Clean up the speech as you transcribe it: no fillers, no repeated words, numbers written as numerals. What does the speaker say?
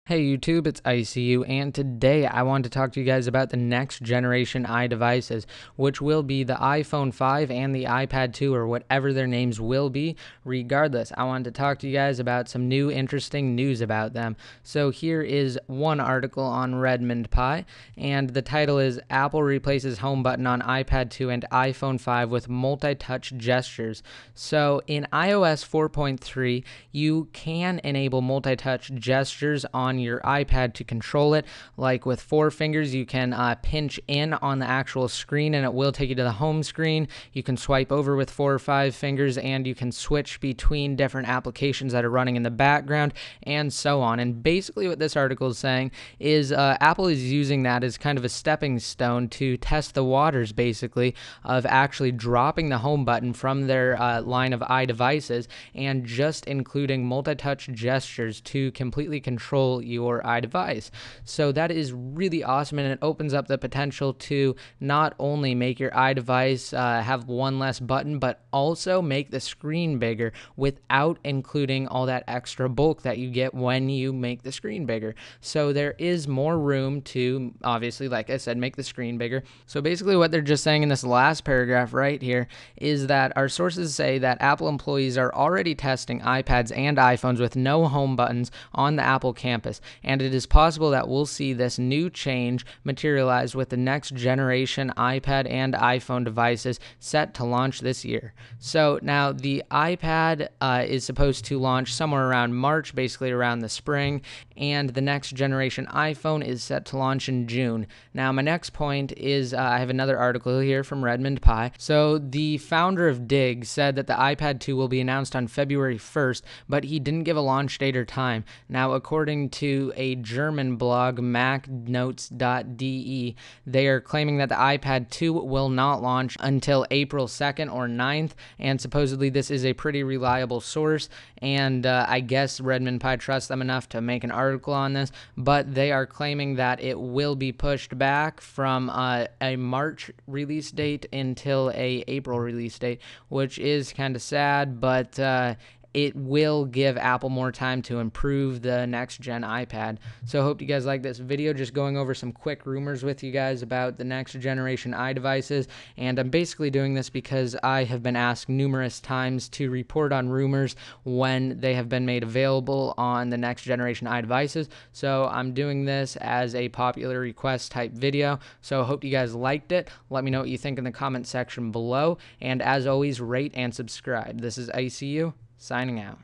Hey YouTube, it's ICU, and today I want to talk to you guys about the next generation iDevices, which will be the iPhone 5 and the iPad 2, or whatever their names will be. Regardless, I wanted to talk to you guys about some new interesting news about them. So here is one article on Redmond Pi, and the title is Apple replaces home button on iPad 2 and iPhone 5 with multi-touch gestures. So in iOS 4.3, you can enable multi-touch gestures on your iPad to control it. Like with 4 fingers, you can pinch in on the actual screen and it will take you to the home screen. You can swipe over with 4 or 5 fingers, and you can switch between different applications that are running in the background and so on. And basically what this article is saying is Apple is using that as kind of a stepping stone to test the waters, basically, of actually dropping the home button from their line of iDevices and just including multi-touch gestures to completely control your iDevice. So that is really awesome, and it opens up the potential to not only make your iDevice have one less button, but also make the screen bigger without including all that extra bulk that you get when you make the screen bigger. So there is more room to, obviously, like I said, make the screen bigger. So basically what they're just saying in this last paragraph right here is that our sources say that Apple employees are already testing iPads and iPhones with no home buttons on the Apple campus, and it is possible that we'll see this new change materialize with the next generation iPad and iPhone devices set to launch this year. So now the iPad is supposed to launch somewhere around March, basically around the spring, and the next generation iPhone is set to launch in June. Now my next point is I have another article here from Redmond Pi. So the founder of Dig said that the iPad 2 will be announced on February 1st, but he didn't give a launch date or time. Now, according to a German blog, macnotes.de, they are claiming that the iPad 2 will not launch until April 2nd or 9th, and supposedly this is a pretty reliable source, and I guess Redmond Pi trusts them enough to make an article on this, but they are claiming that it will be pushed back from a March release date until a April release date, which is kind of sad, but it will give Apple more time to improve the next gen iPad. So I hope you guys like this video, just going over some quick rumors with you guys about the next generation iDevices. And I'm basically doing this because I have been asked numerous times to report on rumors when they have been made available on the next generation iDevices. So I'm doing this as a popular request type video. So I hope you guys liked it. Let me know what you think in the comment section below. And as always, rate and subscribe. This is ICU, signing out.